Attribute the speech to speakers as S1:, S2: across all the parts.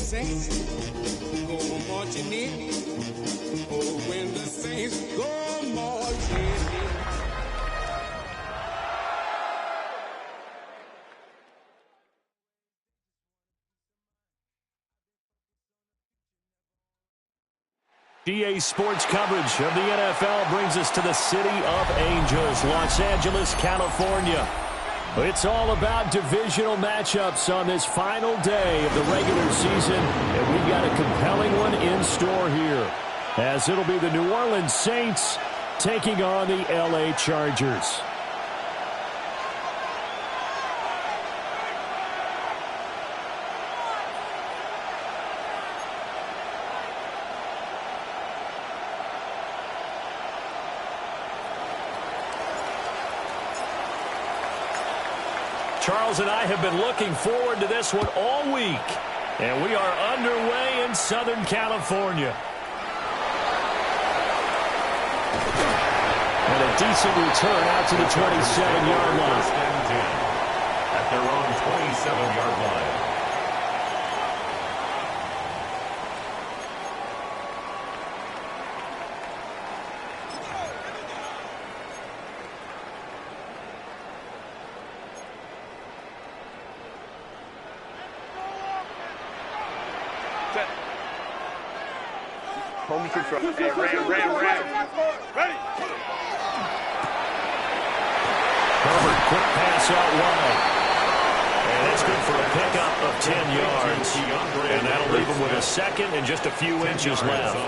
S1: Saints go marching in, oh, when the Saints go marching in.
S2: GA Sports coverage of the NFL brings us to the City of Angels, Los Angeles, California. It's all about divisional matchups on this final day of the regular season, and we've got a compelling one in store here, as it'll be the New Orleans Saints taking on the LA Chargers. Charles and I have been looking forward to this one all week, and we are underway in Southern California. And a decent return out to the 27-yard line.
S3: At their own 27-yard line.
S4: Home control. Hey, Ram. Ready.
S2: Herbert, quick pass out wide. And it's good for a pickup of 10 yards. And that'll leave him with a second and just a few inches left.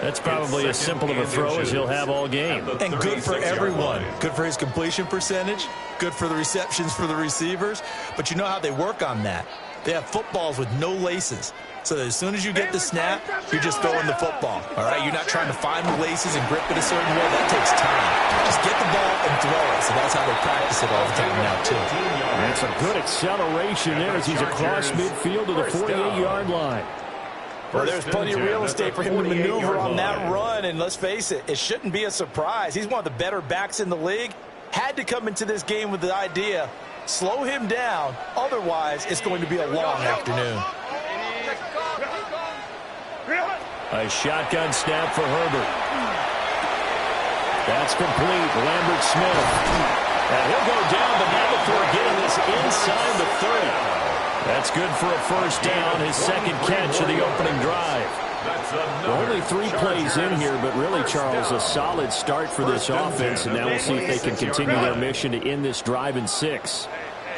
S2: That's probably as simple of a throw as he'll have all game.
S5: And good for everyone. Good for his completion percentage. Good for the receptions for the receivers. But you know how they work on that. They have footballs with no laces. So that as soon as you get the snap, you're just throwing the football. All right, you're not trying to find the laces and grip it a certain way. That takes time. Just get the ball and throw it. So that's how they practice it all the time now, too.
S2: And some good acceleration there as he's across midfield to the 48-yard line.
S5: Well, there's plenty of real estate for him to maneuver on that run. And let's face it, it shouldn't be a surprise. He's one of the better backs in the league. Had to come into this game with the idea, slow him down. Otherwise, it's going to be a long afternoon.
S2: A shotgun snap for Herbert. That's complete. Lambert Smith. And he'll go down, but now before getting this inside the 30. That's good for a first down, his second catch of the opening drive. Only 3 plays in here, but really, Charles, a solid start for this offense, and now we'll see if they can continue their mission to end this drive in 6.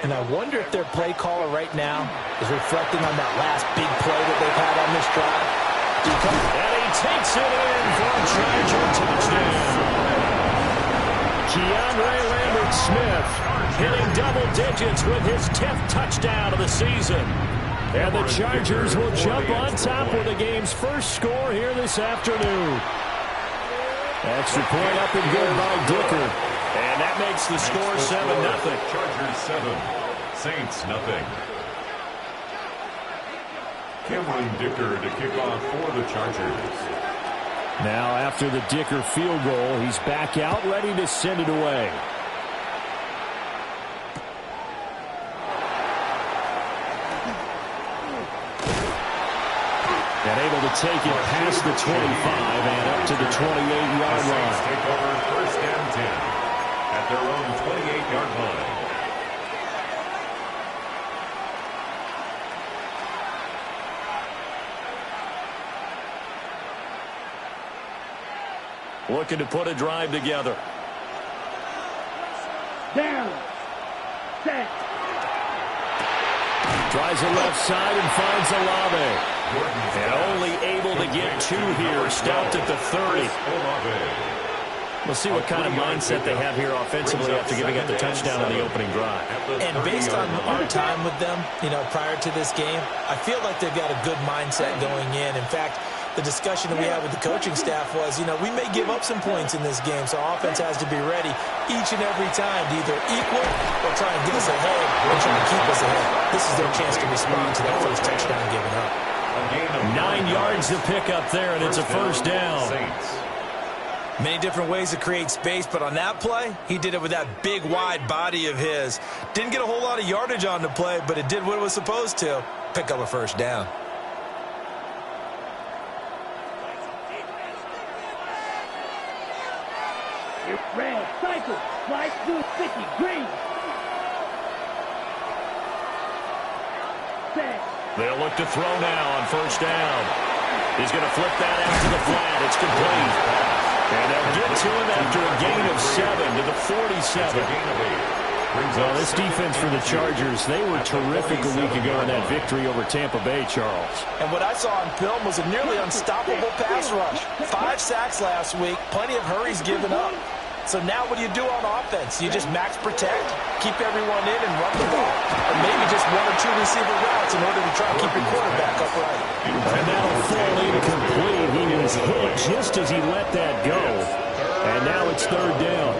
S5: And I wonder if their play caller right now is reflecting on that last big play that they've had on this drive.
S2: And he takes it in for a Charger touchdown. Keandre Lambert-Smith hitting double digits with his 10th touchdown of the season. And the Chargers will jump on top with the game's first score here this afternoon. Extra point up and good by Dicker. And that makes the score 7-0.
S3: Chargers 7, Saints 0. Cameron Dicker to kick off for the Chargers.
S2: Now after the Dicker field goal, he's back out ready to send it away. And able to take it past the 25 and up to the 28-yard line.
S3: Take over first and 10 at their own 28-yard line.
S2: Looking to put a drive together.
S6: Down. Set.
S2: Tries the left side and finds Olave. And only able to get 2 here. Stopped at the 30. We'll see what kind of mindset they have here offensively after giving up the touchdown on the opening drive.
S5: And based on our time with them, prior to this game, I feel like they've got a good mindset going in. In fact, the discussion that we had with the coaching staff was, we may give up some points in this game, so offense has to be ready each and every time to either equal or try and get us ahead or try and keep us ahead. This is their chance to respond to that first touchdown given up.
S2: 9 yards to pick up there, and it's a first down.
S5: Many different ways to create space, but on that play, he did it with that big, wide body of his. Didn't get a whole lot of yardage on the play, but it did what it was supposed to. Pick up a first down.
S6: Red, cycle, slide through, sticky, green. Set.
S2: They'll look to throw now on first down. He's going to flip that out to the flat. It's complete. And they'll get to him after a gain of 7 to the 47. Well, this defense for the Chargers, they were terrific a week ago in that victory over Tampa Bay, Charles.
S5: And what I saw on film was a nearly unstoppable pass rush. 5 sacks last week, plenty of hurries given up. So now what do you do on offense? You just max protect, keep everyone in and run the ball, or maybe just 1 or 2 receiver routes in order to try and keep your quarterback upright.
S2: And that'll fall incomplete. He was hit just as he let that go. And now it's third down.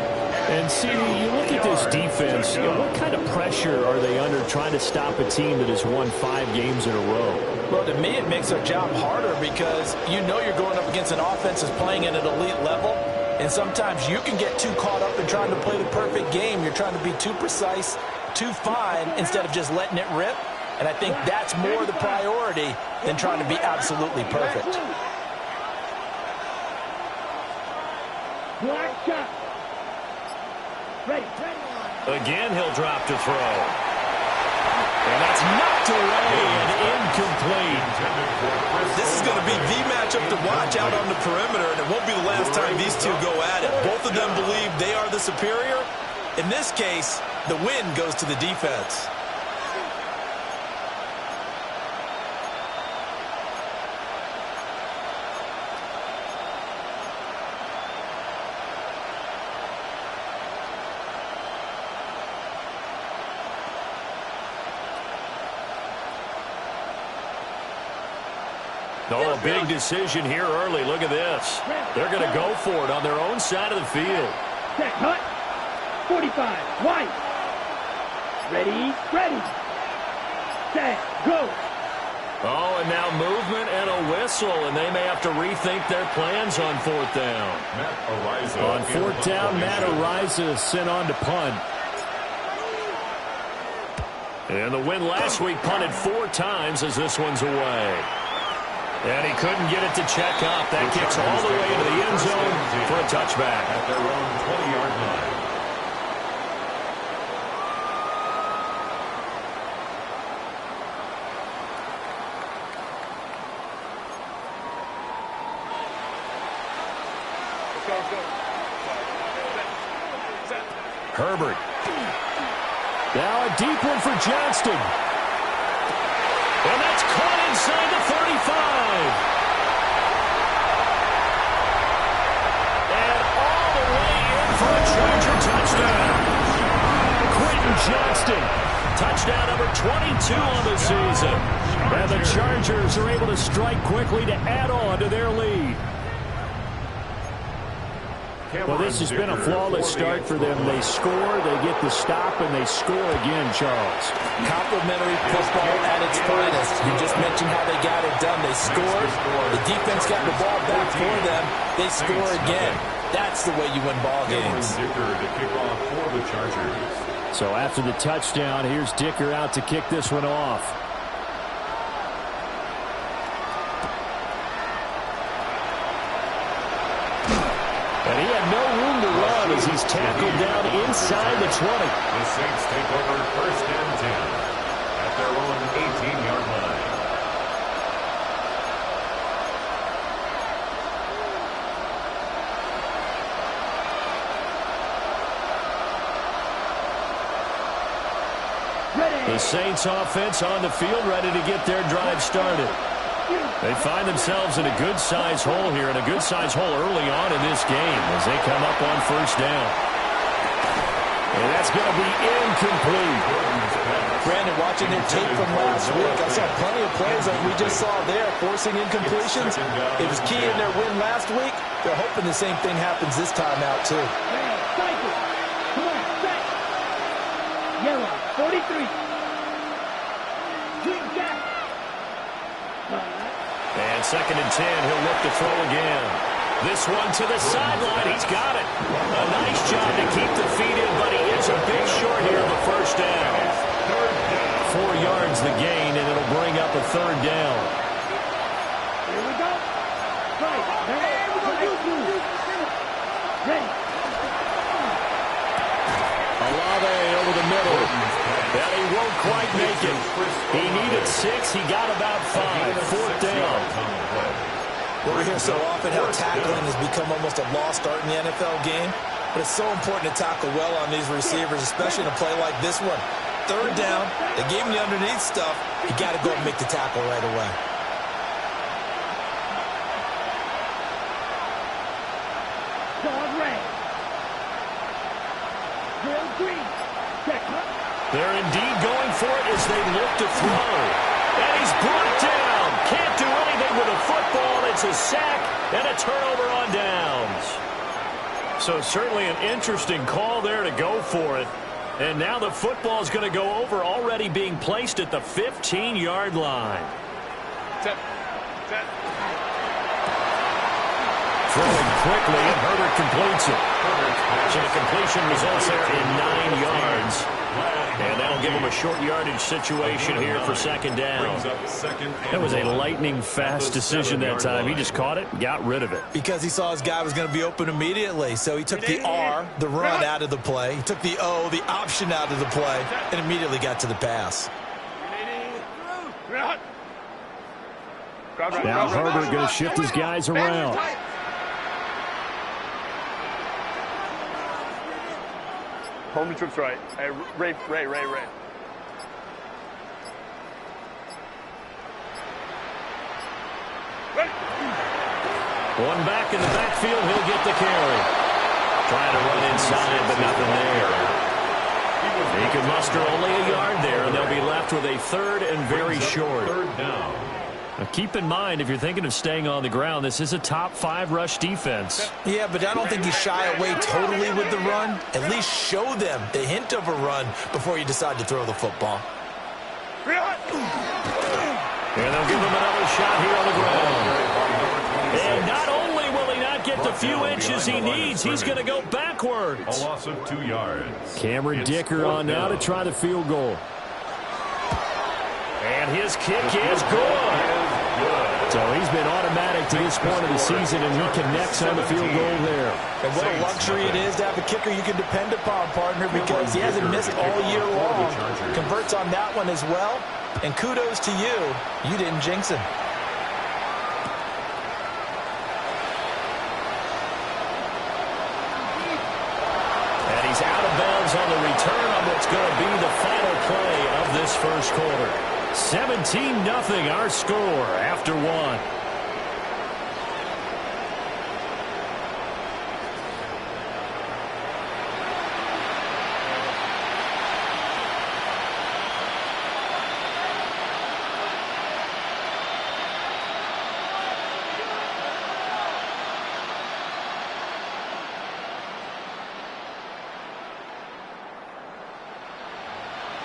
S2: And see, you look at this defense, what kind of pressure are they under trying to stop a team that has won 5 games in a row?
S5: Well, to me, it makes their job harder because you know you're going up against an offense that's playing at an elite level. And sometimes you can get too caught up in trying to play the perfect game. You're trying to be too precise, too fine, instead of just letting it rip. And I think that's more the priority than trying to be absolutely perfect.
S6: Black shot. Ready.
S2: Again, he'll drop to throw. And that's knocked away and incomplete.
S7: This is going to be the matchup to watch out on the perimeter, and it won't be the last time these two go at it. Both of them believe they are the superior. In this case, the win goes to the defense.
S2: Oh, a big decision here early. Look at this. They're going to go for it on their own side of the field.
S6: Set, cut. 45, white. Ready, ready. Set, go.
S2: Oh, and now movement and a whistle, and they may have to rethink their plans on fourth down. On fourth down, Matt Araiza sent on to punt. And the win last week punted 4 times as this one's away. And he couldn't get it to check up. That kicks all the way into the end zone for a touchback.
S3: At their own 20-yard line.
S2: Herbert. Now a deep one for Johnston. And that's caught inside the 35. And all the way in for a Charger touchdown. Quentin Johnston, touchdown number 22 on the season. And the Chargers are able to strike quickly to add on to their lead. Well, this has been a flawless start for them. They score, they get the stop, and they score again, Charles.
S5: Complimentary football at its finest. You just mentioned how they got it done. They scored. The defense got the ball back for them. They score again. That's the way you win ball games.
S3: Dicker to kick off for the Chargers.
S2: So after the touchdown, here's Dicker out to kick this one off. And he had no room to run as he's tackled down inside the 20.
S3: The Saints take over first and 10 at their own 18-yard line.
S2: The Saints offense on the field, ready to get their drive started. They find themselves in a good-sized hole here, and a good-sized hole early on in this game as they come up on first down. And that's going to be incomplete.
S5: Brandon, watching their tape from last week, I saw plenty of plays that we just saw there, forcing incompletions. It was key in their win last week. They're hoping the same thing happens this time out, too.
S6: Cycle. Come on, set. Yellow, 43. Green jack.
S2: And second and 10, he'll look to throw again. This one to the sideline. He's got it. A nice job to keep the feet in, but he is a bit short here of the first down. 4 yards the gain, and it'll bring up a third down.
S6: Here we go. Right. Ready.
S2: 6. He got about 5. 4th down.
S5: We hear so often how tackling has become almost a lost art in the NFL game. But it's so important to tackle well on these receivers, especially in a play like this one. 3rd down, they gave him the underneath stuff. You got to go and make the tackle right away.
S6: Dog red. Will green. Check.
S2: They're indeed going for it as they look to throw. And he's brought down. Can't do anything with a football. It's a sack and a turnover on downs. So certainly an interesting call there to go for it. And now the football is going to go over, already being placed at the 15-yard line. Throwing quickly, and Herbert completes it. So the completion results there in 9 yards. And that'll give him a short yardage situation here for 2nd down. That was a lightning-fast decision that time. He just caught it, got rid of it.
S5: Because he saw his guy was going to be open immediately. So he took the R, the run, out of the play. He took the O, the option, out of the play, and immediately got to the pass.
S2: Now Herbert going to shift his guys around.
S4: Home trips right. Hey, Ray.
S2: One back in the backfield, he'll get the carry. Trying to run inside, but nothing there. He can muster only a yard there, and they'll be left with a 3rd and very short.
S3: 3rd down.
S2: Now keep in mind, if you're thinking of staying on the ground, this is a top 5 rush defense.
S5: Yeah, but I don't think you shy away totally with the run. At least show them the hint of a run before you decide to throw the football.
S2: And they'll give him another shot here on the ground. And not only will he not get the few inches he needs, he's going to go backwards.
S3: A loss of 2 yards.
S2: Cameron Dicker on now to try the field goal. And his kick is good. So he's been automatic to this point of the season, and he connects on the field goal there.
S5: And what a luxury it is to have a kicker you can depend upon, partner, because he hasn't missed all year long. Converts on that one as well. And kudos to you. You didn't jinx him.
S2: And he's out of bounds on the return on what's going to be the final play of this first quarter. 17-0 our score after 1.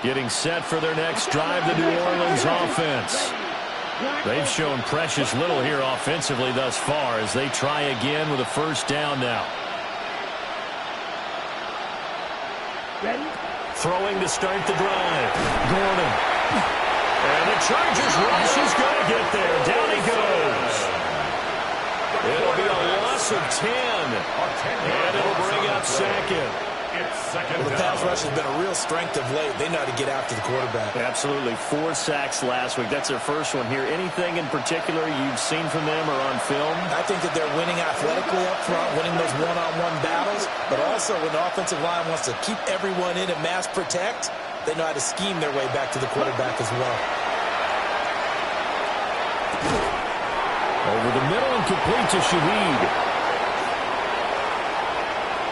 S2: Getting set for their next drive, the New Orleans offense. They've shown precious little here offensively thus far as they try again with a 1st down now.
S6: Ready?
S2: Throwing to start the drive. Gordon. And the Chargers rush is going to get there. Down he goes. It'll be a loss of 10. And it'll bring up 2nd.
S5: Well, the pass rush has been a real strength of late. They know how to get after the quarterback.
S2: Absolutely. 4 sacks last week. That's their first one here. Anything in particular you've seen from them or on film?
S5: I think that they're winning athletically up front, winning those one-on-one battles, but also when the offensive line wants to keep everyone in and mass protect, they know how to scheme their way back to the quarterback as well.
S2: Over the middle and complete to Shaheed.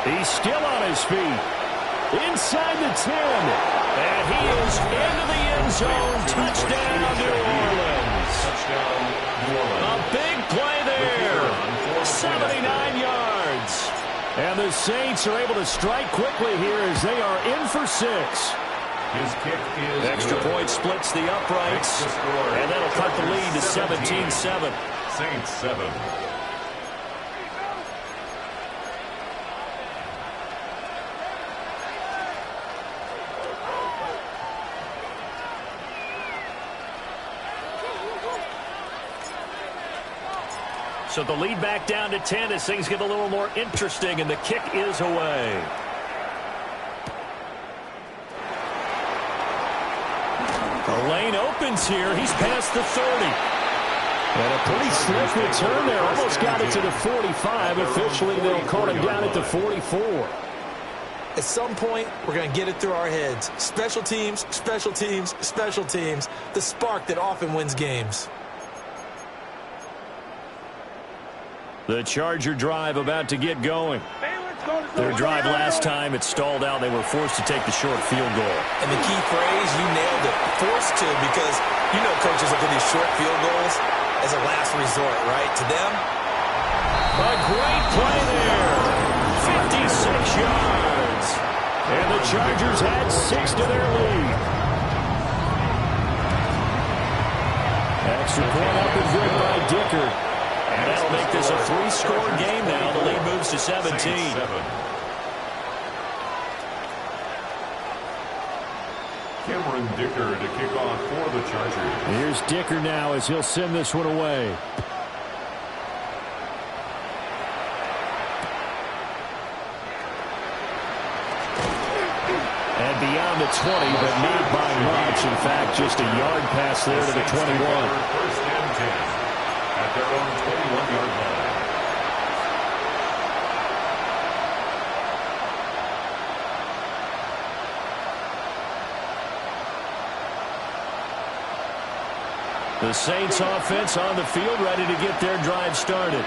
S2: He's still on his feet. Inside the 10. And he is into the end zone. Touchdown, New Orleans. A big play there. 79 yards. And the Saints are able to strike quickly here as they are in for 6.
S3: His kick is
S2: Extra point splits the uprights. And that'll cut the lead to 17-7.
S3: Saints 7.
S2: So the lead back down to 10 as things get a little more interesting, and the kick is away. The lane opens here. He's past the 30. And a pretty slick return there. Almost got it to the 45. Officially, they'll call him down at the 44.
S5: At some point, we're going to get it through our heads. Special teams, special teams, special teams. The spark that often wins games.
S2: The Charger drive about to get going. Their drive last time, it stalled out. They were forced to take the short field goal.
S5: And the key phrase, you nailed it. Forced to, because you know coaches look at these short field goals as a last resort, right? To them.
S2: A great play there. 56 yards. And the Chargers had 6 to their lead. Extra point up and good by Dicker. And that'll make this a 3-score game now. The lead moves to 17.
S3: Cameron Dicker to kick off for the Chargers.
S2: Here's Dicker now as he'll send this one away. And beyond the 20, but not by much. In fact, just a yard pass there to the 21.
S3: First and 10 at their own 21-yard line.
S2: The Saints offense on the field, ready to get their drive started.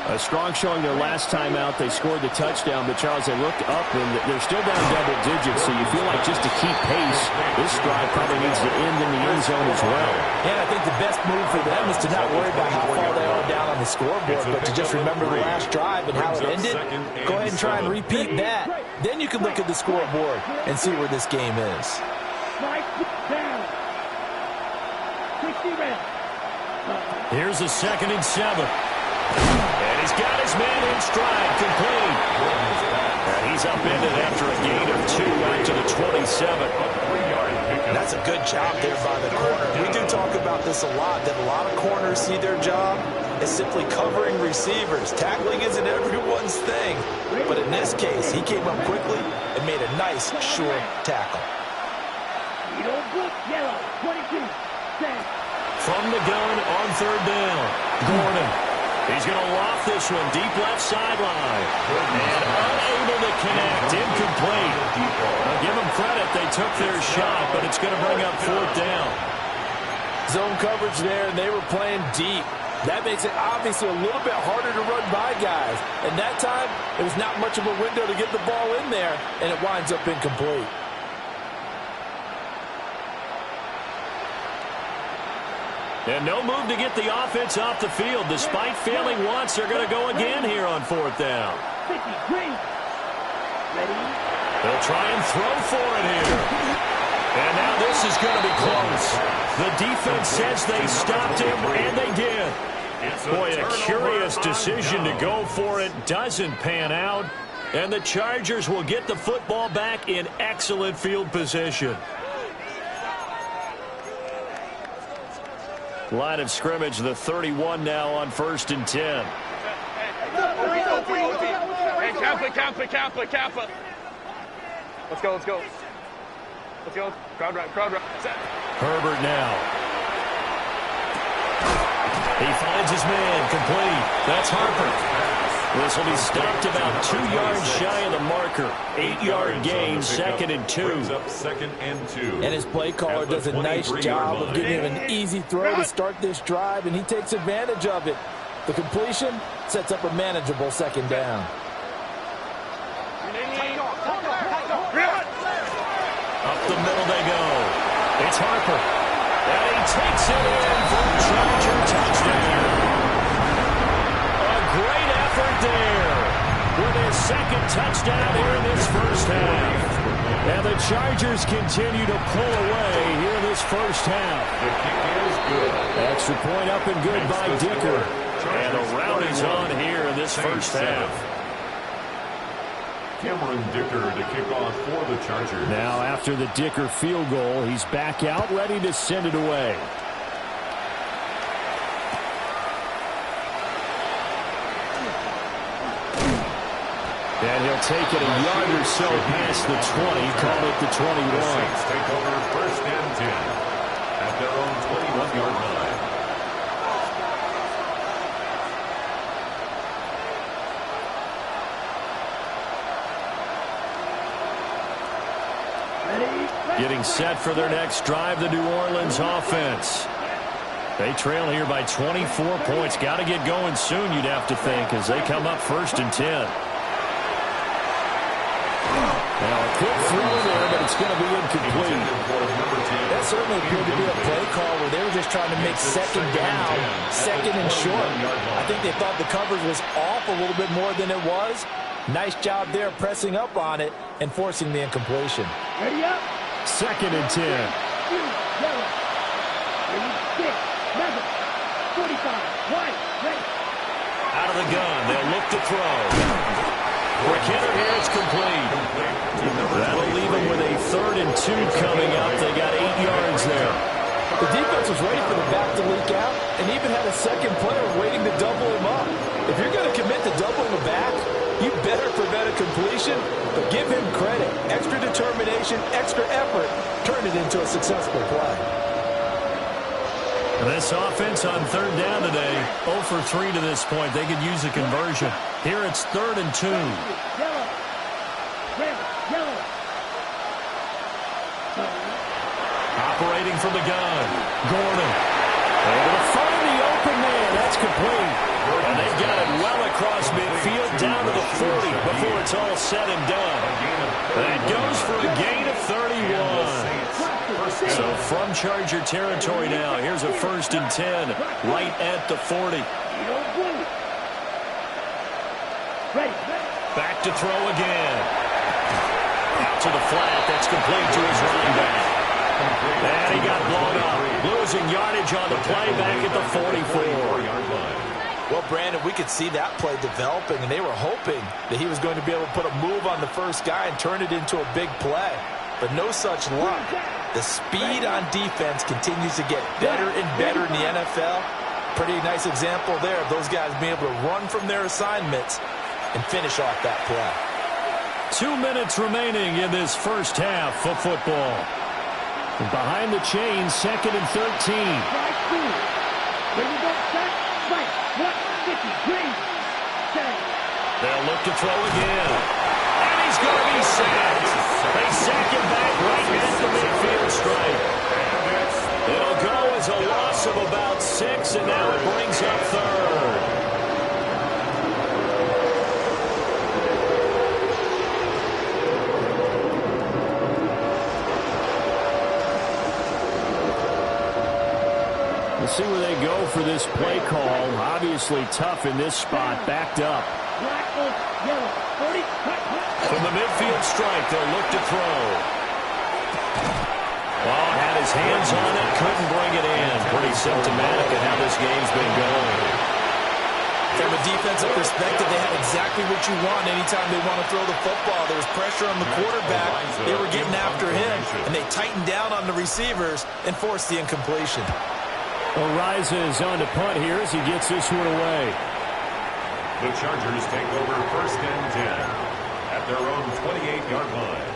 S2: A strong showing their last time out. They scored the touchdown, but Charles, they looked up and they're still down double digits, so you feel like just to keep pace, this drive probably needs to end in the end zone as well.
S5: Yeah, I think the best move for them is to not worry about how far they are down on the scoreboard, but to just remember the last drive and how it ended. Go ahead and try and repeat that. Then you can look at the scoreboard and see where this game is.
S2: Here's a 2nd and 7. And he's got his man in stride, complete. And he's upended after a gain of 2 out to the 27.
S5: That's a good job there by the corner. We do talk about this a lot, that a lot of corners see their job as simply covering receivers. Tackling isn't everyone's thing. But in this case, he came up quickly and made a nice, short tackle.
S2: From the gun on 3rd down, Gordon. He's going to loft this one deep left sideline. And unable to connect, incomplete. I'll give them credit, they took their shot, but it's going to bring up 4th down.
S5: Zone coverage there, and they were playing deep. That makes it obviously a little bit harder to run by guys. And that time, it was not much of a window to get the ball in there, and it winds up incomplete.
S2: And no move to get the offense off the field. Despite failing once, they're going to go again here on 4th down. They'll try and throw for it here. And now this is going to be close. The defense says they stopped him, and they did. Boy, a curious decision to go for it. Doesn't pan out. And the Chargers will get the football back in excellent field position. Line of scrimmage, the 31 now on 1st and 10.
S4: Hey, Kappa. Let's go. Crowd right. Set.
S2: Herbert now. He finds his man, complete. That's Harper. This will be stopped about 2 yards shy of the marker. 8-yard gain, 2nd and 2.
S3: Second and 2.
S5: And his play caller does a nice job of giving him an easy throw to start this drive, and he takes advantage of it. The completion sets up a manageable 2nd down.
S2: Up the middle they go. It's Harper. And he takes it in for a Charger touchdown. Great effort there with his 2nd touchdown here in this first half. And the Chargers continue to pull away here in this first half.
S3: The kick is good.
S2: Extra point up and good by Dicker. And the rout is on here in this first half.
S3: Cameron Dicker to kick off for the Chargers.
S2: Now after the Dicker field goal, he's back out ready to send it away. And he'll take it a yard or so past the 20, call it the 21.
S3: The Saints take over 1st and 10 at their own 21-yard line.
S2: Getting set for their next drive, the New Orleans offense. They trail here by 24 points. Got to get going soon, you'd have to think, as they come up 1st and 10. Now, a quick throw there, but it's going to be incomplete.
S5: That certainly appeared to be a play call where they were just trying to make second down, second and short. I think they thought the coverage was off a little bit more than it was. Nice job there pressing up on it and forcing the incompletion.
S6: Ready up.
S2: 2nd and 10.
S6: Yellow. 36, 11, 45, white, ready.
S2: Out of the gun, they'll look to throw. McKinnon here, it's complete. That'll leave them with a 3rd and 2 coming up. They got 8 yards there.
S5: The defense was ready for the back to leak out and even had a second player waiting to double him up. If you're going to commit to doubling the back, you better prevent a completion, but give him credit. Extra determination, extra effort, turn it into a successful play.
S2: This offense on 3rd down today, 0 for 3 to this point. They could use a conversion. Here it's 3rd and 2.
S6: Yellow. Red, yellow.
S2: Operating from the gun. Gordon. Able to find the open man. That's complete. And they've got it well across midfield down to the 40 before it's all said and done. That goes for a gain of 31. So from Charger territory now, here's a 1st and 10 right at the 40. Back to throw again. Out to the flat. That's complete to his running back. And he got blown up. Losing yardage on the play back at the 44-yard line.
S5: Well, Brandon, we could see that play developing, and they were hoping that he was going to be able to put a move on the first guy and turn it into a big play. But no such luck. The speed on defense continues to get better and better in the NFL. Pretty nice example there of those guys being able to run from their assignments and finish off that play.
S2: 2 minutes remaining in this first half of football. Behind the chains, 2nd and 13. They'll look to throw again. And he's going to be sacked. They sack him back right at the midfield stripe. It'll go as a loss of about 6, and now it brings up 3rd. We'll see where they go for this play call. Obviously tough in this spot, backed up. From the midfield strike, they'll look to throw. Oh, had his hands on it, couldn't bring it in. Pretty symptomatic of how this game's been going.
S5: From a defensive perspective, they had exactly what you want anytime they want to throw the football. There was pressure on the quarterback. They were getting after him, and they tightened down on the receivers and forced the incompletion.
S2: Ariza is on to punt here as he gets this one away.
S3: The Chargers take over 1st and 10 at their own 28-yard line.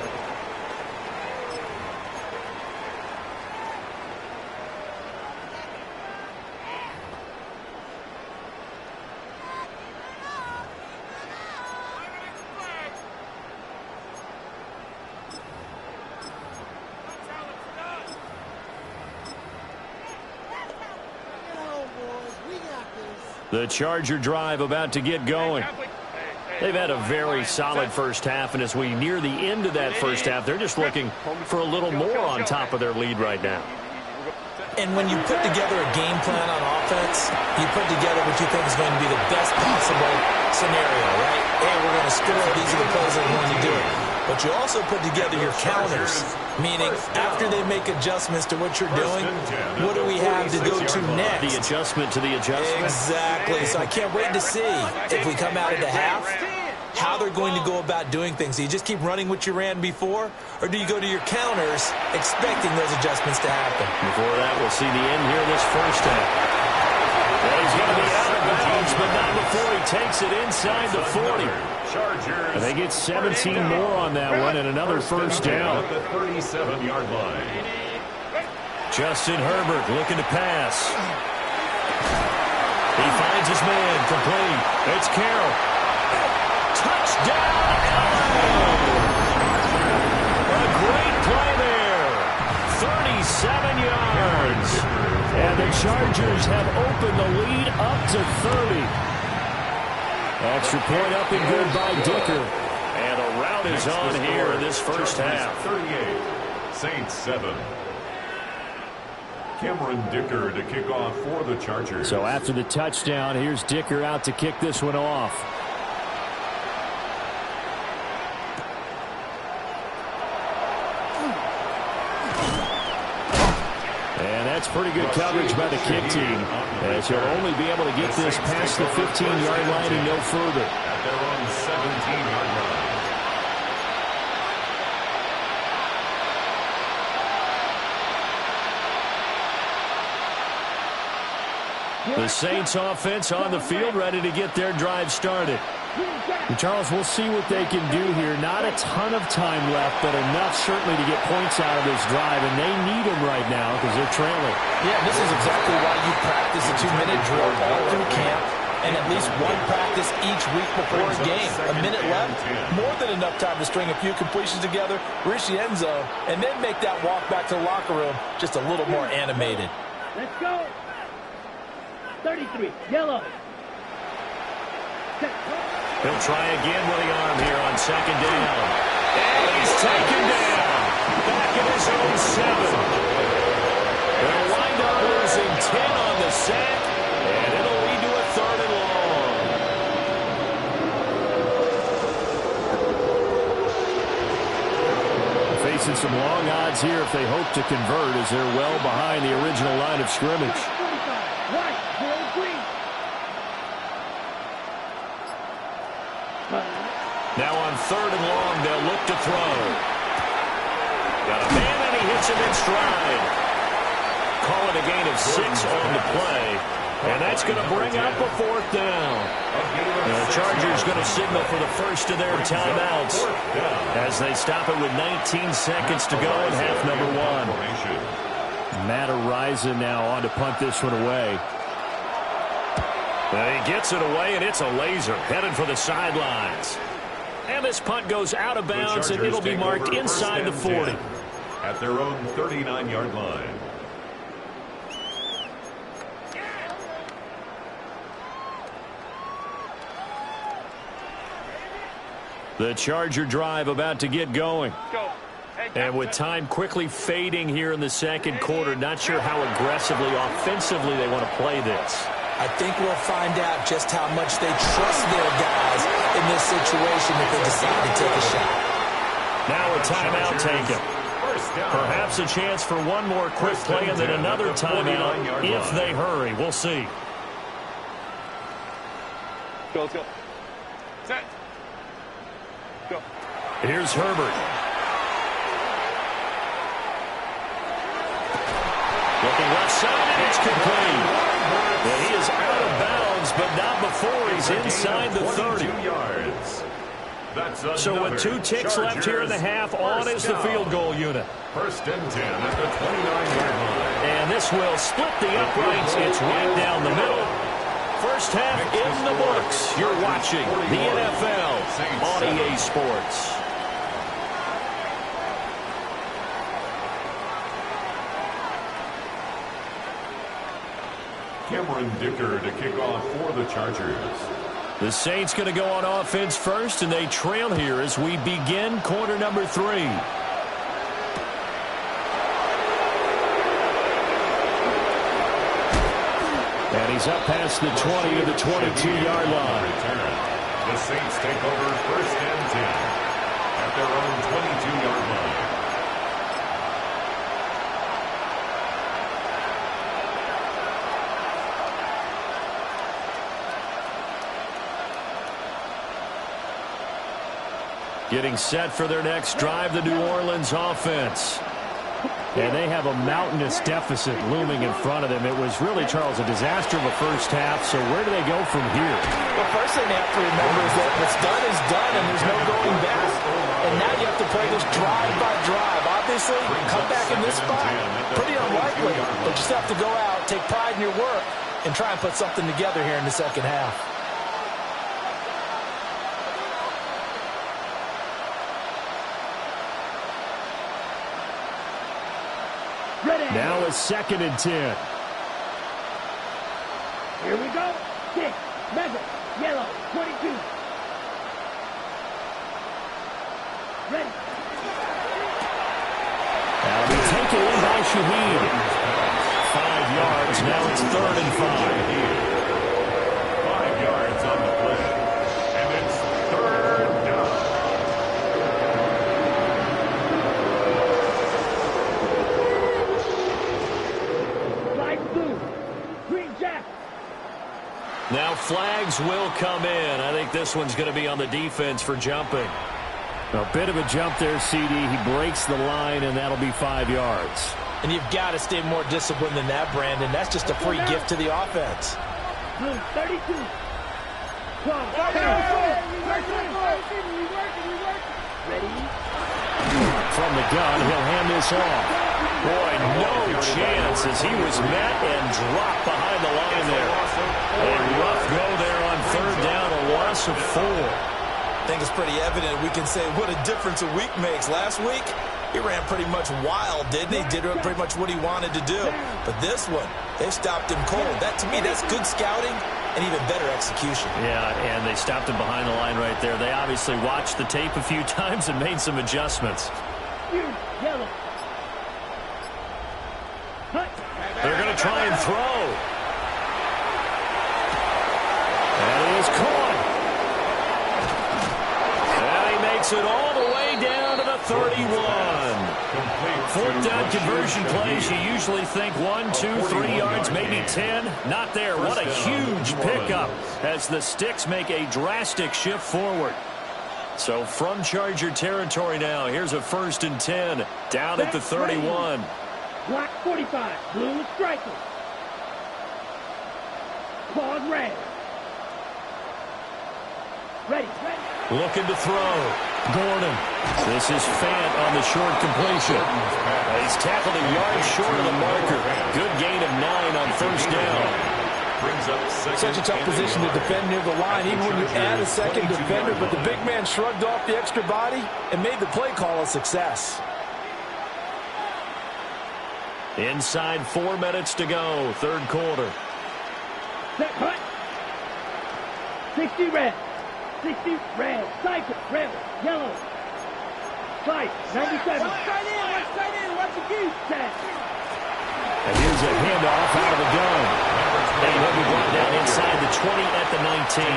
S2: The Charger drive about to get going. They've had a very solid first half, and as we near the end of that first half, they're just looking for a little more on top of their lead right now.
S5: And when you put together a game plan on offense, you put together what you think is going to be the best possible scenario, right? Hey, we're going to score. These are the plays that we're going to do. But you also put together your counters, meaning after they make adjustments to what you're doing, what do we have to go to next?
S2: The adjustment to the adjustment.
S5: Exactly. So I can't wait to see if we come out of the half, how they're going to go about doing things. Do you just keep running what you ran before, or do you go to your counters expecting those adjustments to happen?
S2: Before that, we'll see the end here in this first half. Well, he's going to be out of bounds, but not before he takes it inside the 40. And they get 17 more on that one and another first down.
S3: At the 37-yard line.
S2: Justin Herbert looking to pass. He finds his man, complete. It's Carroll. Touchdown, LA! A great play there. 37 yards. And the Chargers have opened the lead up to 30. Extra point up and good by Dicker. And a rout is on here in this first half.
S3: 38, Saints 7. Cameron Dicker to kick off for the Chargers.
S2: So after the touchdown, here's Dicker out to kick this one off. And that's pretty good coverage by the kick team, as he'll only be able to get this past the 15-yard line and no further.
S3: At their own 17-yard line.
S2: The Saints offense on the field, ready to get their drive started. And Charles, we'll see what they can do here. Not a ton of time left, but enough certainly to get points out of this drive, and they need them right now because they're trailing.
S5: Yeah, this is exactly why you practice a 2-minute drill all through camp, and at least one practice each week before a game. A minute left, more than enough time to string a few completions together, reach the end zone, and then make that walk back to the locker room just a little more animated.
S6: Let's go. 33, yellow.
S2: He'll try again with the arm here on second down. And he's taken down. Back at his own 7. They'll wind up losing 10 on the sack, and it'll lead to a 3rd and long. Facing some long odds here if they hope to convert, as they're well behind the original line of scrimmage.
S6: Right, green.
S2: Now on 3rd and long, they'll look to throw. Got a man, and he hits him in stride. Call it a gain of 6 on the play. And that's going to bring up a 4th down. The Chargers going to signal for the first of their timeouts as they stop it with 19 seconds to go in half number 1. Matt Araiza now on to punt this one away. He gets it away, and it's a laser headed for the sidelines. And this punt goes out of bounds, and it'll be marked inside the 40.
S3: At their own 39-yard line.
S2: The Charger drive about to get going.
S4: Go.
S2: And with time quickly fading here in the second quarter, not sure how aggressively, offensively they want to play this.
S5: I think we'll find out just how much they trust their guys in this situation if they decide to take a shot.
S2: Now a timeout taken. Perhaps a chance for one more quick play and then another timeout if they hurry. We'll see.
S4: Let's go. Set. Go.
S2: Here's Herbert. Looking left side, and it's complete. And he is out of bounds, but not before he's inside the 30. So with 2 ticks left here in the half, on is the field goal unit.
S3: 1st and 10 at the 29-yard line.
S2: And this will split the uprights. It's right down the middle. First half in the books. You're watching the NFL on EA Sports.
S3: Cameron Dicker to kick off for the Chargers.
S2: The Saints going to go on offense first, and they trail here as we begin quarter number 3. And he's up past the 20 to the 22-yard line.
S3: The Saints take over 1st and 10 at their own 22-yard line.
S2: Getting set for their next drive, the New Orleans offense. And they have a mountainous deficit looming in front of them. It was really, Charles, a disaster of a first half. So where do they go from here?
S5: The first thing they have to remember is that what's done is done, and there's no going back. And now you have to play this drive by drive. Obviously, honestly, come back in this spot, pretty unlikely. But you just have to go out, take pride in your work, and try and put something together here in the second half.
S2: Now a 2nd and 10.
S6: Here we go. 6, mega, yellow, 22. Ready.
S2: That'll be taken in by Shaheed. 5 yards. Now it's 3rd and 5.
S3: 5 yards on the play. And it's 3rd down.
S6: Light blue. Green jacket.
S2: Now flags will come in. I think this one's going to be on the defense for jumping. A bit of a jump there, CD. He breaks the line, and that'll be 5 yards.
S5: And you've got to stay more disciplined than that, Brandon. That's just a free gift to the offense.
S6: Blue 32. Ready.
S2: From the gun, he'll hand this off. Boy, no chance as he was met and dropped behind the line there. A rough go there on 3rd down, a loss of 4.
S5: I think it's pretty evident. We can say what a difference a week makes. Last week, he ran pretty much wild, didn't he? Did pretty much what he wanted to do. But this one, they stopped him cold. That, to me, that's good scouting and even better execution.
S2: Yeah, and they stopped him behind the line right there. They obviously watched the tape a few times and made some adjustments.
S6: Yellow.
S2: They're going to try and throw. And it is caught. And he makes it all the way down to the 31. 4th down conversion plays, you usually think 1, 2, 3 yards, maybe 10. Not there. What a huge pickup as the Sticks make a drastic shift forward. So from Charger territory now, here's a 1st and 10 down at the 31.
S6: Black 45. Blue striker. Claws red. Ready.
S2: Looking to throw. Gordon. This is Fant on the short completion. He's tackled a yard short of the marker. Good gain of 9 on 1st down.
S3: Brings up
S5: Such a tough position to defend near the line, even when you add a second defender. But the big man shrugged off the extra body and made the play call a success.
S2: Inside 4 minutes to go, 3rd quarter.
S6: Set cut. 60 red. 60 red. Cycle. Red. Yellow. Fight. 97. Watch tight in. Watch the keep. Set.
S2: And here's a handoff out of the gun. And he'll be brought down inside the 20 at the 19.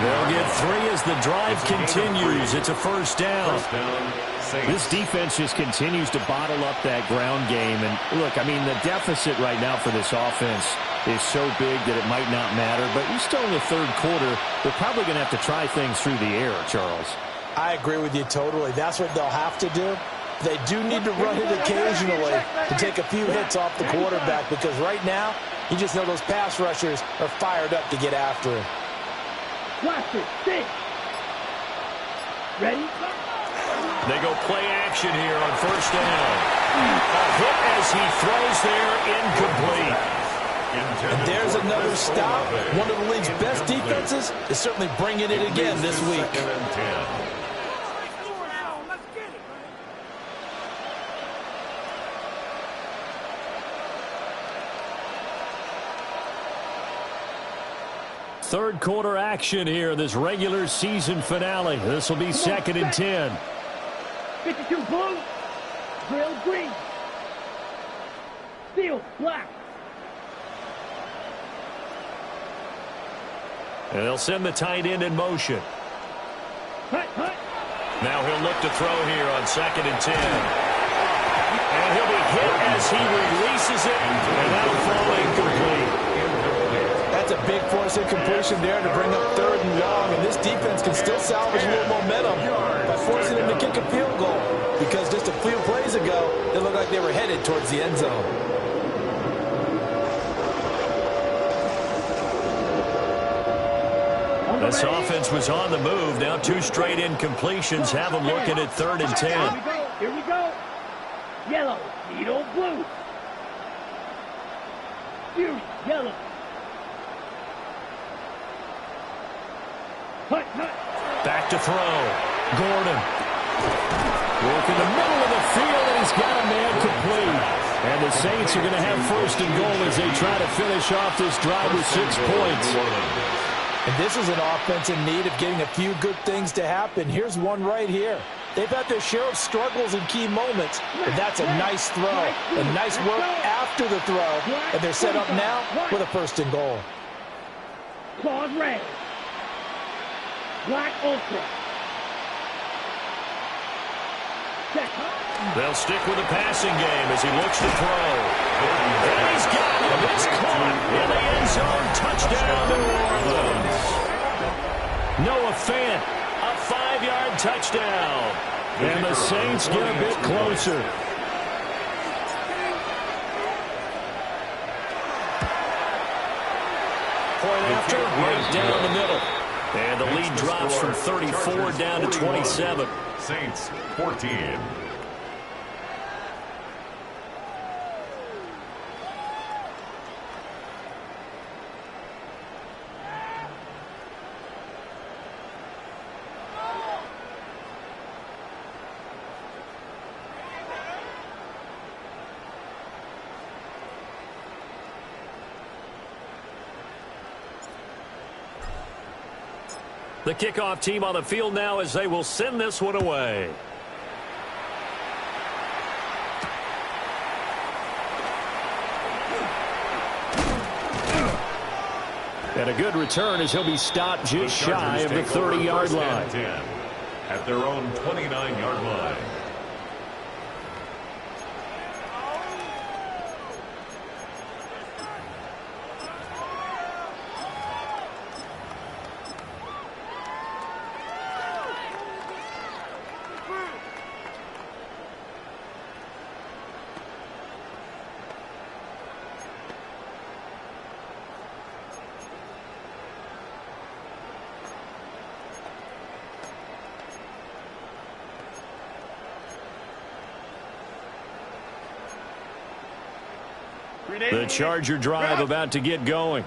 S2: They'll get 3 as the drive continues. It's a 1st down. This defense just continues to bottle up that ground game. And look, I mean, the deficit right now for this offense is so big that it might not matter. But you're still in the 3rd quarter. They're probably going to have to try things through the air, Charles.
S5: I agree with you totally. That's what they'll have to do. They do need to run it occasionally to take a few hits off the quarterback, because right now, you just know those pass rushers are fired up to get after him.
S6: Watch it. 6. Ready?
S2: They go play action here on 1st down. A hit as he throws there, incomplete.
S5: And there's another stop. One of the league's best defenses is certainly bringing it again this week.
S2: Third quarter action here in this regular season finale. This will be 2nd and 10.
S6: 52 blue. Grill green. Steel black.
S2: And they'll send the tight end in motion.
S6: Hut, hut.
S2: Now he'll look to throw here on 2nd and 10. And he'll be hit as he releases it. And that'll fall incomplete.
S5: That's a big force incompletion there to bring up 3rd and long. And this defense can still salvage a little momentum by forcing them to kick a field goal. Because just a few plays ago, it looked like they were headed towards the end zone.
S2: This offense was on the move. Now 2 straight incompletions have them looking at 3rd and 10.
S6: Here we go. yellow, needle blue. Fury, yellow. Hut.
S2: Back to throw. Gordon. Working the middle of the field, and he's got a man complete. And the Saints are going to have first and goal as they try to finish off this drive with 6 points.
S5: And this is an offense in need of getting a few good things to happen. Here's one right here. They've had their share of struggles in key moments, but that's a nice throw. A nice work after the throw, and they're set up now with a first and goal.
S6: Claws red. Black ultra.
S2: They'll stick with the passing game as he looks to throw. And he's got it. It's caught in the end zone. Touchdown, New Orleans. Noah Fant, a 5-yard touchdown. And the Saints get a bit closer. Point after, right down the middle. And the lead drops from 34 down to 27.
S3: Saints 14.
S2: The kickoff team on the field now as they will send this one away. And a good return as he'll be stopped just shy of the 30-yard line.
S3: At their own 29-yard line.
S2: The Charger drive about to get going.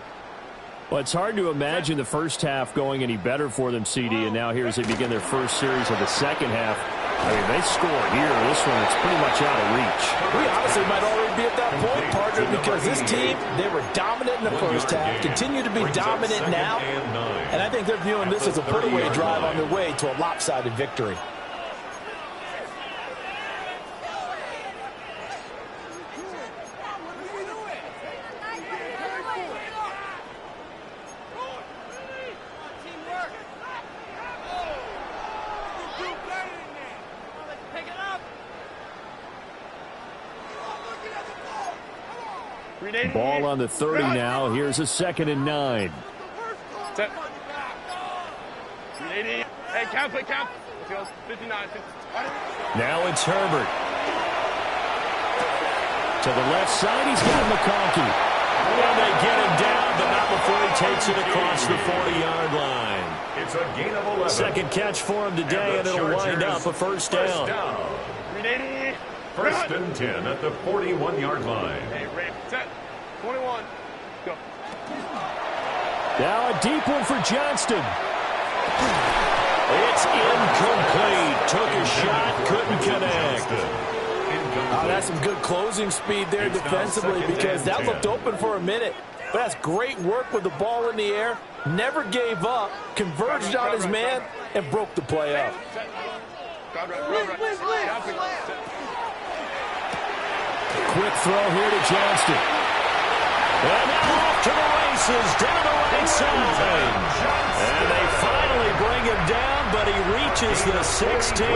S2: Well, it's hard to imagine the first half going any better for them, CD, and now here as they begin their first series of the second half. I mean, they score here. This one, it's pretty much out of reach.
S5: We honestly might already be at that point, partner, because this team, they were dominant in the first half, continue to be dominant now, and I think they're viewing this as a put-away drive on their way to a lopsided victory.
S2: Ball on the 30 now. Here's a 2nd and 9.
S4: Set. Hey, count, play count. 59, 50.
S2: Now it's Herbert. To the left side, he's got McConkey. And they get him down, but not before he takes it across the 40-yard line.
S3: It's a gain of 11.
S2: Second catch for him today, and it'll wind up a first down.
S3: First and 10 at the 41-yard line.
S4: Hey, Ray, set. 21. Go.
S2: Now a deep one for Johnston. It's incomplete. Took a shot, couldn't connect.
S5: Oh, that's some good closing speed there defensively because that looked open for a minute. But that's great work with the ball in the air. Never gave up, converged on his man, and broke the play up.
S2: Quick throw here to Johnston. And now off to the races, down the right side. And they finally bring him down, but he reaches the 16.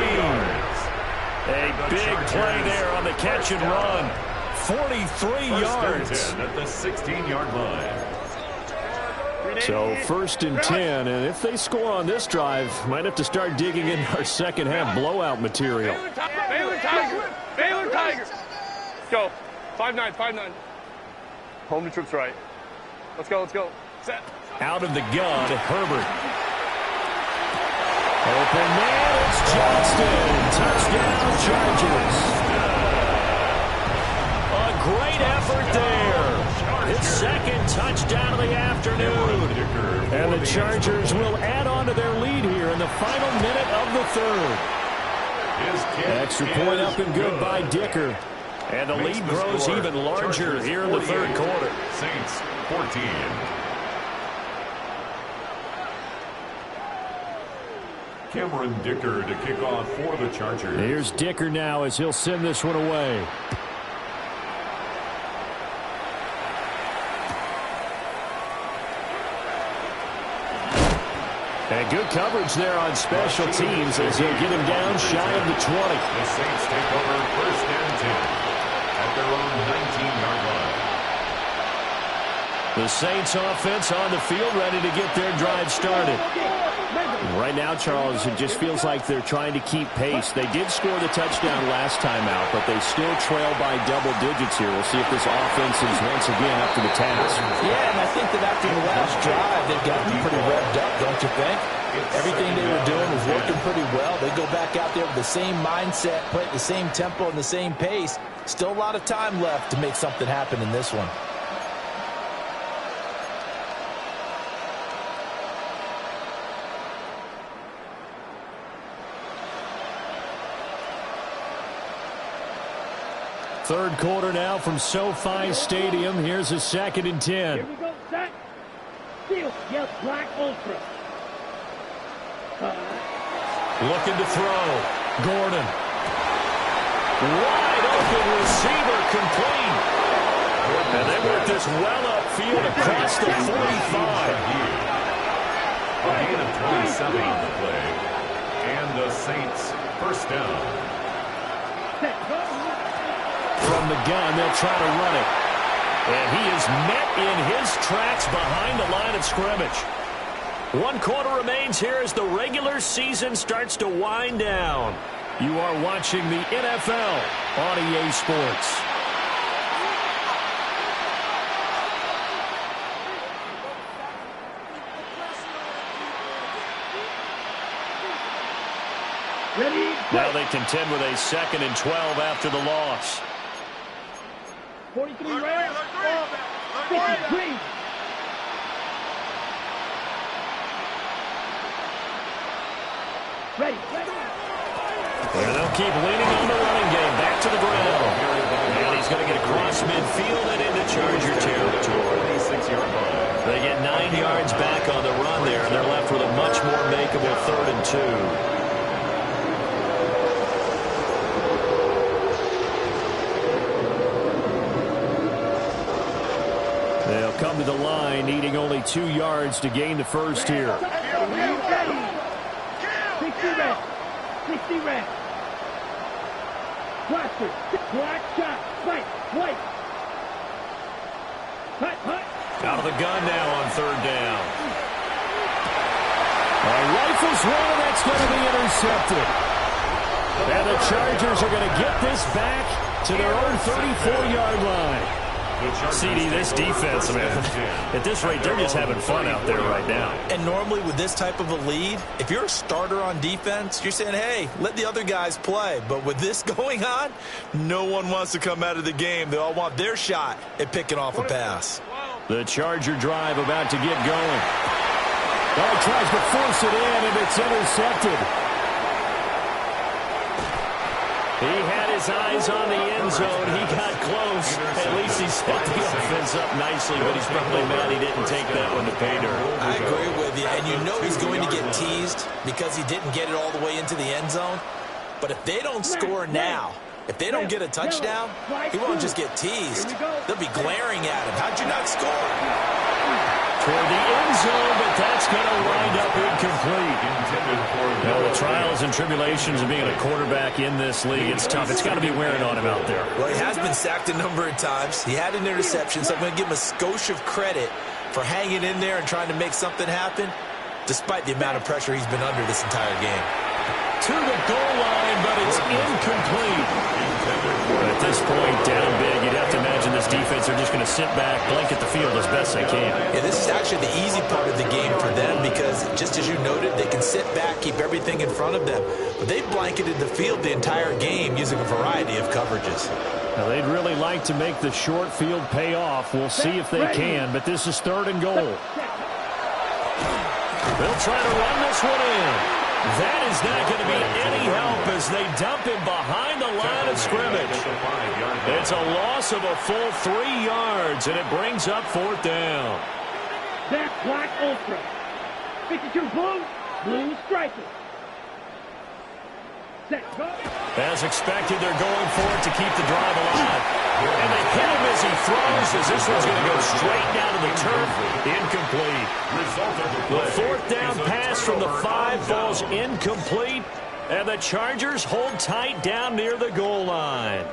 S2: A big play there on the catch and run. 43 yards.
S3: At the 16-yard line.
S2: So 1st and 10, and if they score on this drive, might have to start digging in our second half blowout material.
S4: Baylor Tiger. Baylor Tiger. Go. 5-9, 5-9. Home to trips right. Let's go, let's go. Set.
S2: Out of the gun, Herbert. Open man, it's Johnston. Touchdown, Chargers. great effort there. His second touchdown of the afternoon. And the Chargers will add on to their lead here in the final minute of the third. Extra point up and good by Dicker. And the lead grows even larger here in the third quarter.
S3: Saints 14. Cameron Dicker to kick off for the Chargers.
S2: Here's Dicker now as he'll send this one away. And good coverage there on special teams as he'll get him down shy of the 20.
S3: The Saints take over first and 10 at their own 19-yard line.
S2: The Saints offense on the field ready to get their drive started. Right now, Charles, it just feels like they're trying to keep pace. They did score the touchdown last time out, but they still trail by double digits here. We'll see if this offense is once again up to the task.
S5: Yeah, and I think that after the last drive, they've gotten pretty revved up, don't you think? Everything they were doing was working pretty well. They go back out there with the same mindset, play at the same tempo and the same pace. Still a lot of time left to make something happen in this one.
S2: Third quarter now from SoFi Stadium. Here's a 2nd and 10.
S6: Here we go, set. Steal. Yes, Black Ultra.
S2: Looking to throw. Gordon. Wide open receiver complete. And they work this well upfield across the 45.
S3: A gain of 27 on the play. And the Saints first down.
S2: From the gun, they'll try to run it. And he is met in his tracks behind the line of scrimmage. 1 quarter remains here as the regular season starts to wind down. You are watching the NFL on EA Sports. Now they contend with a 2nd and 12 after the loss.
S6: 43 Rams. 53. Ready.
S2: And they'll keep leaning on the running game. Back to the ground. And he's going to get across midfield and into Charger territory. They get 9 yards back on the run there, and they're left with a much more makeable 3rd and 2. They'll come to the line, needing only 2 yards to gain the first here.
S6: 60 Rams. 60 Rams. Blaster. Black shot. White. White. Hut. Hut.
S2: Out of the gun now on 3rd down. Rifles one, that's going to be intercepted. And the Chargers are going to get this back to their own 34-yard line. CD, this defense, man, at this rate, they're just having fun out there right now.
S5: And normally with this type of a lead, if you're a starter on defense, you're saying, hey, let the other guys play. But with this going on, no one wants to come out of the game. They all want their shot at picking off a pass.
S2: The Charger drive about to get going. Oh, he tries to force it in, and it's intercepted. He had his eyes on the end zone. He got close. At least he set the offense up nicely, but he's probably mad he didn't take that one to pay dirt.
S5: I agree with you, and you know he's going to get teased because he didn't get it all the way into the end zone. But if they don't score now, if they don't get a touchdown, he won't just get teased. They'll be glaring at him. How'd you not score?
S2: Toward the end zone, but that's going to wind up incomplete. Now, the trials and tribulations of being a quarterback in this league, it's tough. It's got to be wearing on him out there.
S5: Well, he has been sacked a number of times. He had an interception, so I'm going to give him a skosh of credit for hanging in there and trying to make something happen, despite the amount of pressure he's been under this entire game.
S2: To the goal line, but it's incomplete. At this point, down big, you'd have to imagine this defense are just going to sit back, blanket the field as best they can.
S5: Yeah, this is actually the easy part of the game for them because, just as you noted, they can sit back, keep everything in front of them. But they've blanketed the field the entire game using a variety of coverages.
S2: Now, they'd really like to make the short field pay off. We'll see if they can, but this is 3rd and goal. They'll try to run this one in. That is not going to be any help as they dump him behind the line of scrimmage. It's a loss of a full 3 yards, and it brings up 4th down.
S6: That's black ultra. 52 blue, blue striker. Set, go.
S2: As expected, they're going for it to keep the drive alive. And they hit him as he throws, as this one's going to go straight down to the turf. Incomplete. The 4th down pass from the 5 falls incomplete, and the Chargers hold tight down near the goal line.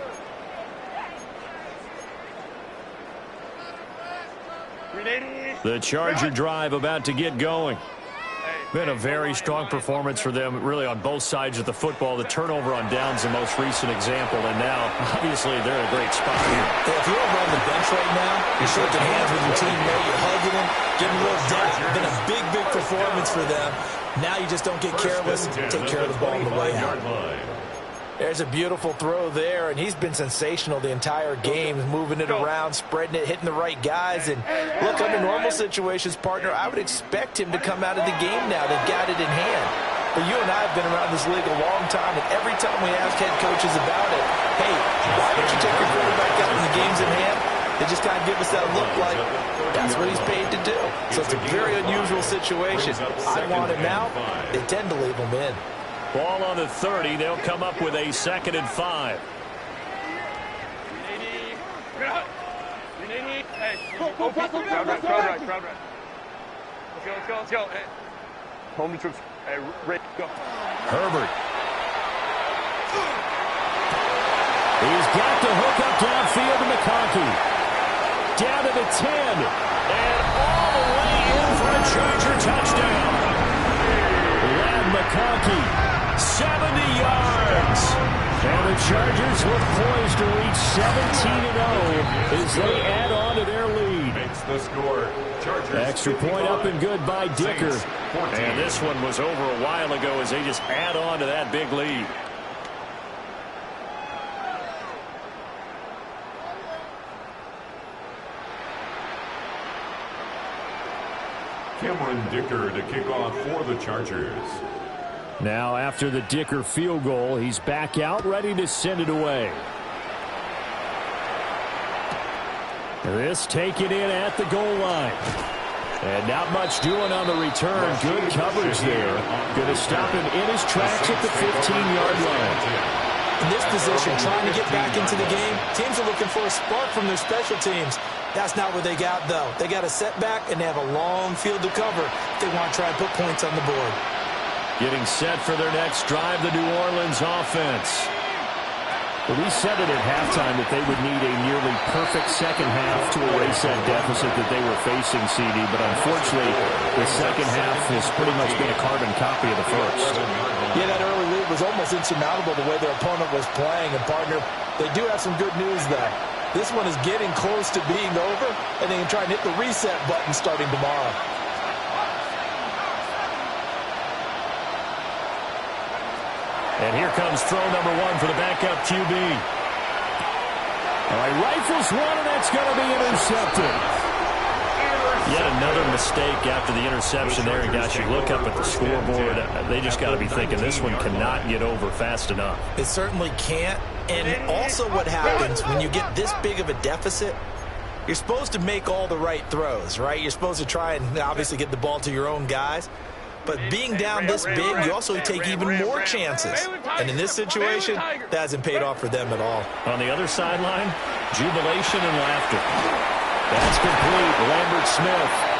S2: The Charger drive about to get going. Been a very strong performance for them, really, on both sides of the football. The turnover on downs, the most recent example, and now, obviously, they're in a great spot here.
S5: If you're over on the bench right now, you're shaking hands with your teammate, you're hugging them, giving a little dap. Been a big, big performance for them. Now you just don't get careless. Take care of the ball on the way out. There's a beautiful throw there, and he's been sensational the entire game, moving it around, spreading it, hitting the right guys. And look, under normal situations, partner, I would expect him to come out of the game now. They've got it in hand. But you and I have been around this league a long time, and every time we ask head coaches about it, hey, why don't you take your quarterback out when the game's in hand? They just kind of give us that look like that's what he's paid to do. So it's a very unusual situation. I want him out. They tend to leave him in.
S2: Ball on the 30. They'll come up with a 2nd and 5.
S4: Crowd right. Let's go. Hey. Home to troops. Hey, Rick, go.
S2: Herbert. He's got the hook up downfield to McConkey. Down to the 10. And all the way in for a Charger touchdown. Ladd McConkey. 70 yards. And the Chargers look poised to reach 17-0 as they add on to their lead.
S3: Makes the score. Chargers.
S2: Extra point up and good by Dicker. And this one was over a while ago as they just add on to that big lead.
S3: Cameron Dicker to kick off for the Chargers.
S2: Now, after the Dicker field goal, he's back out, ready to send it away. This taken in at the goal line. And not much doing on the return. Good coverage there. Going to stop him in his tracks at the 15-yard line.
S5: In this position, trying to get back into the game, teams are looking for a spark from their special teams. That's not what they got, though. They got a setback, and they have a long field to cover if they want to try and put points on the board.
S2: Getting set for their next drive, the New Orleans offense. Well, we said it at halftime that they would need a nearly perfect second half to erase that deficit that they were facing, CD. But unfortunately, the second half has pretty much been a carbon copy of the first.
S5: Yeah, that early lead was almost insurmountable the way their opponent was playing. And, partner, they do have some good news there. This one is getting close to being over, and they can try and hit the reset button starting tomorrow.
S2: And here comes throw number 1 for the backup QB. All right, rifles one, and that's going to be intercepted. Yet another mistake after the interception there. And guys, you look up at the scoreboard, they just got to be thinking this one cannot get over fast enough.
S5: It certainly can't. And also what happens when you get this big of a deficit, you're supposed to make all the right throws, right? You're supposed to try and obviously get the ball to your own guys. But being down this big, you also take even more chances. And in this situation, that hasn't paid off for them at all.
S2: On the other sideline, jubilation and laughter. That's complete. Lambert Smith.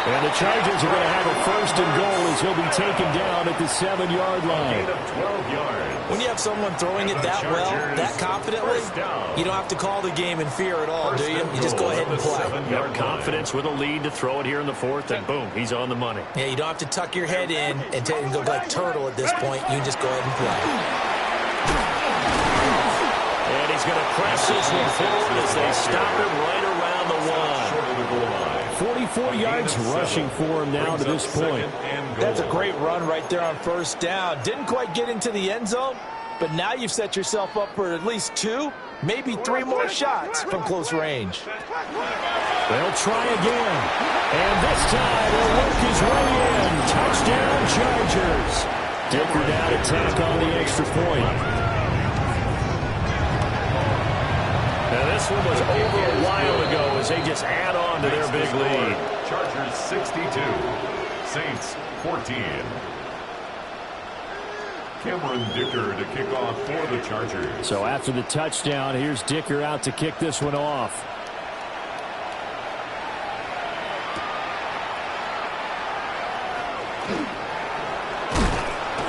S2: And the Chargers are going to have a 1st and goal as he'll be taken down at the 7-yard line.
S3: 12 yards.
S5: When you have someone throwing it that well, that confidently, you don't have to call the game in fear at all, do you? You just go ahead and play.
S2: You have confidence with a lead to throw it here in the 4th, and boom, he's on the money.
S5: Yeah, you don't have to tuck your head in and go like turtle at this point. You just go ahead and play.
S2: And he's going to press this one forward as they stop him right around the 1. 44 yards rushing for him now to this point.
S5: That's a great run right there on 1st down. Didn't quite get into the end zone, but now you've set yourself up for at least 2, maybe 3 more shots from close range.
S2: They'll try again. And this time he'll work his way in. Touchdown, Chargers. Dicker down to tack on the extra point. Now this one was over a while ago as they just add on to their big lead.
S3: Chargers 62, Saints 14. Cameron Dicker to kick off for the Chargers.
S2: So after the touchdown, here's Dicker out to kick this one off.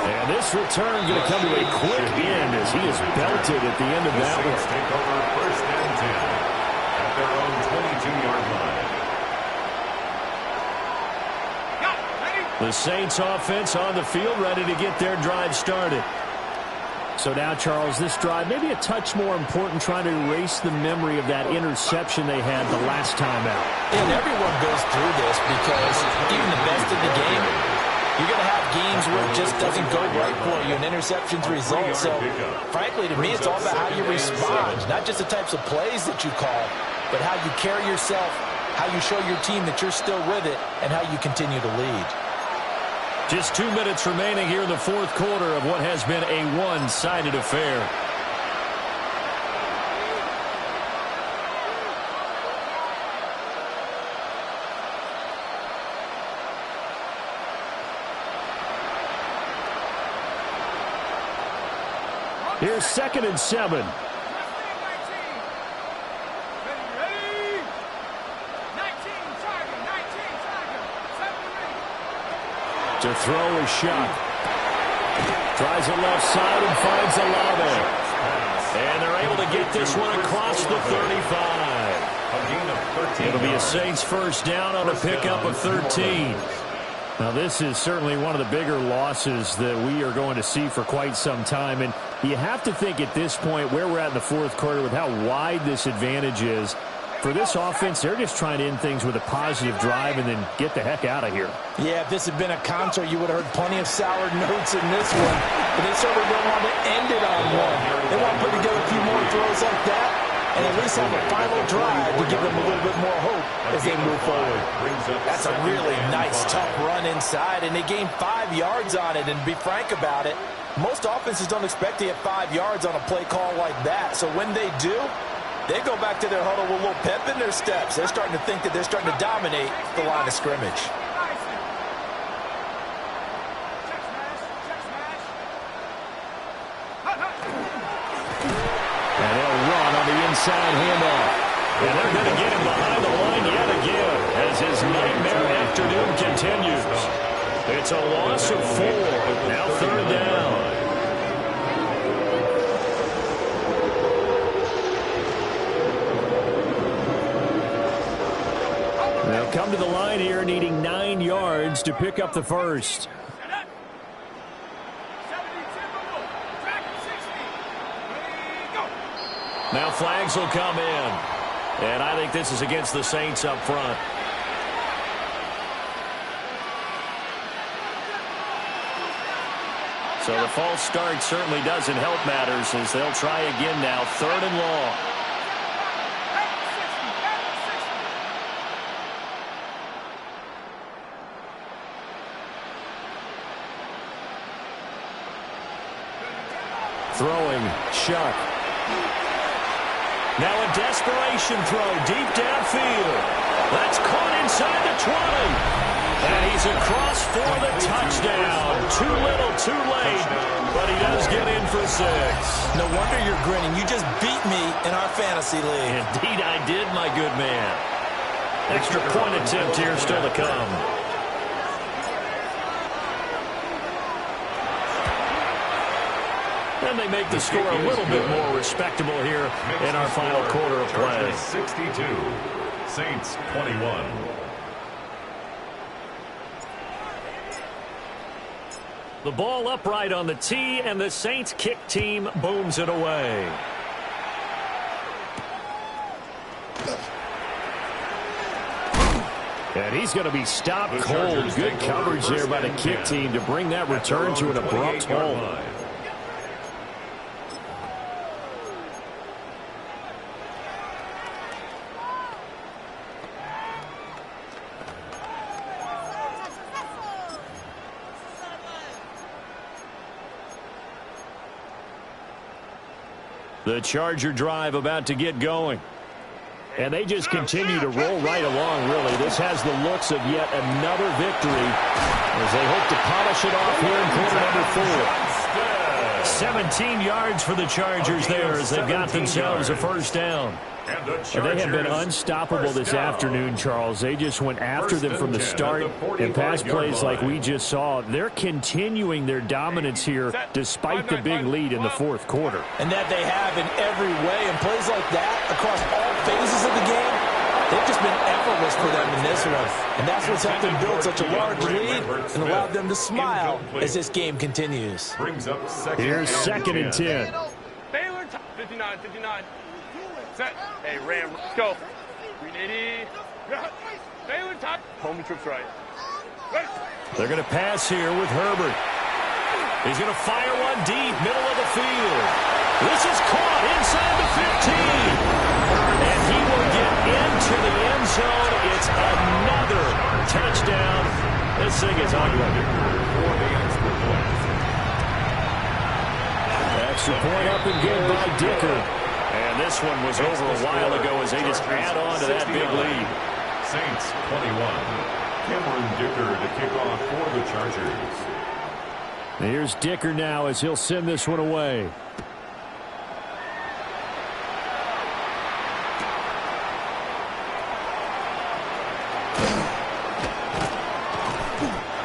S2: And this return going to come to a quick end as he is belted at the end of that one.
S3: Take over 1st and 10 at their own 22-yard line.
S2: The Saints offense on the field ready to get their drive started. So now, Charles, this drive maybe a touch more important, trying to erase the memory of that interception they had the last time out.
S5: And everyone goes through this because even the best in the game, you're going to have games where it just doesn't go right for you, and interceptions result. So, frankly, to me, it's all about how you respond, not just the types of plays that you call, but how you carry yourself, how you show your team that you're still with it, and how you continue to lead.
S2: Just 2 minutes remaining here in the fourth quarter of what has been a one-sided affair. Here's 2nd and 7. To throw a shot. Tries the left side and finds Olave. And they're able to get this one across the 35. It'll be a Saints first down on a pickup of 13. Now, this is certainly one of the bigger losses that we are going to see for quite some time. And you have to think at this point where we're at in the fourth quarter with how wide this advantage is. For this offense, they're just trying to end things with a positive drive and then get the heck out of here.
S5: Yeah, if this had been a concert, you would have heard plenty of sour notes in this one. But they certainly don't want to end it on one. They want to put together a few more throws like that and at least have a final drive to give them a little bit more hope as they move forward. That's a really nice, tough run inside, and they gained 5 yards on it. And to be frank about it, most offenses don't expect to get 5 yards on a play call like that. So when they do, they go back to their huddle with a little pep in their steps. They're starting to think that they're starting to dominate the line of scrimmage.
S2: And they'll run on the inside handoff. And they're going to get him behind the line yet again as his nightmare afternoon continues. It's a loss of 4. Now 3rd down. They'll come to the line here needing 9 yards to pick up the first. Now flags will come in. And I think this is against the Saints up front. So the false start certainly doesn't help matters as they'll try again now. 3rd and long. Throwing, Shuck. Now a desperation throw deep downfield. That's caught inside the 20. And he's across for the touchdown. Too little, too late. But he does get in for 6.
S5: No wonder you're grinning. You just beat me in our fantasy league.
S2: Indeed I did, my good man. Extra point attempt here still to come. And they make the score a little bit more respectable here in our final quarter of play.
S3: 62, Saints 21.
S2: The ball upright on the tee, and the Saints kick team booms it away. And he's going to be stopped cold. Good coverage there by the kick team to bring that return to an abrupt halt. The Charger drive about to get going. And they just continue to roll right along, really. This has the looks of yet another victory as they hope to polish it off here in quarter number 4. 17 yards for the Chargers there as they've got themselves a first down. And they have been unstoppable this afternoon, Charles. They just went after them from the start, and pass plays like we just saw. They're continuing their dominance here despite the big lead in the fourth quarter.
S5: And that they have in every way. And plays like that across all phases of the game, they've just been effortless for them in this one. And that's what's helped them build such a large lead and allowed them to smile as this game continues.
S2: Here's second and 10.
S4: Baylor, 59, 59. Set. Hey, Ram, let's go. 380. Baylor, top. Home troops right.
S2: They're going to pass here with Herbert. He's going to fire one deep, middle of the field. This is caught inside the 15. And he will get into the end zone. It's another touchdown. This thing is ugly. Extra point up and good by Dicker. And this one was over a while ago as they just add on to that big lead.
S3: Saints 21. Cameron Dicker to kick off for the Chargers.
S2: Here's Dicker now as he'll send this one away.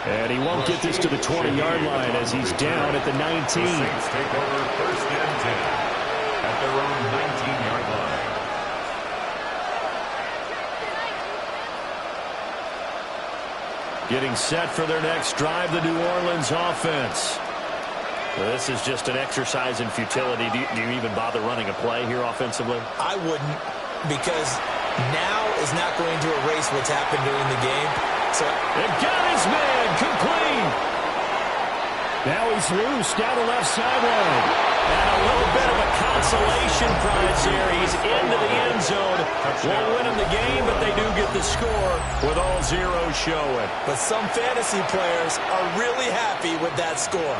S2: And he won't get this to the 20-yard line as he's down at the 19.
S3: The Saints take over first and 10 at their own 19-yard line.
S2: Getting set for their next drive, the New Orleans offense. Well, this is just an exercise in futility. Do you even bother running a play here offensively?
S5: I wouldn't, because now is not going to erase what's happened during the game. So
S2: they've got his man complete. Now he's loose down the left sideline. And a little bit of a consolation prize here. He's into the end zone. Won't win him the game, but they do get the score with all zeros showing.
S5: But some fantasy players are really happy with that score.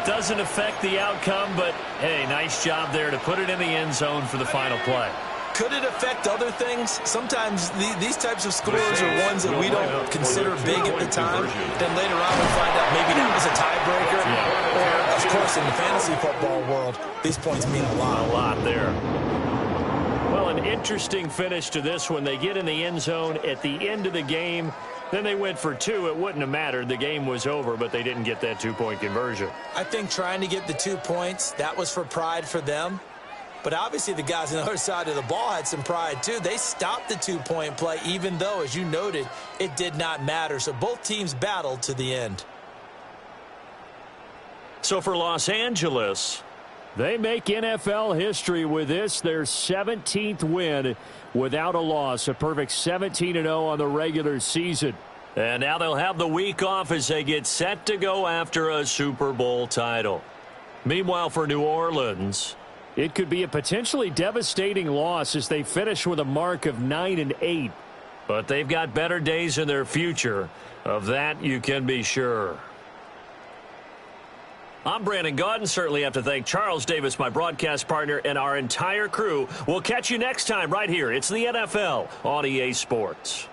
S2: Doesn't affect the outcome, but, hey, nice job there to put it in the end zone for the final play.
S5: Could it affect other things? Sometimes these types of scores are ones that we don't consider big at the time. Then later on we find out maybe that was a tiebreaker. Or, of course, in the fantasy football world, these points mean a lot.
S2: A lot there. Well, an interesting finish to this one. They get in the end zone at the end of the game. Then they went for two. It wouldn't have mattered. The game was over, but they didn't get that two-point conversion.
S5: I think trying to get the 2 points, that was for pride for them. But obviously the guys on the other side of the ball had some pride too. They stopped the two-point play even though, as you noted, it did not matter. So both teams battled to the end.
S2: So for Los Angeles, they make NFL history with this, their 17th win without a loss. A perfect 17-0 on the regular season. And now they'll have the week off as they get set to go after a Super Bowl title. Meanwhile, for New Orleans, it could be a potentially devastating loss as they finish with a mark of 9-8. But they've got better days in their future. Of that, you can be sure. I'm Brandon Gaudin. Certainly have to thank Charles Davis, my broadcast partner, and our entire crew. We'll catch you next time right here. It's the NFL on EA Sports.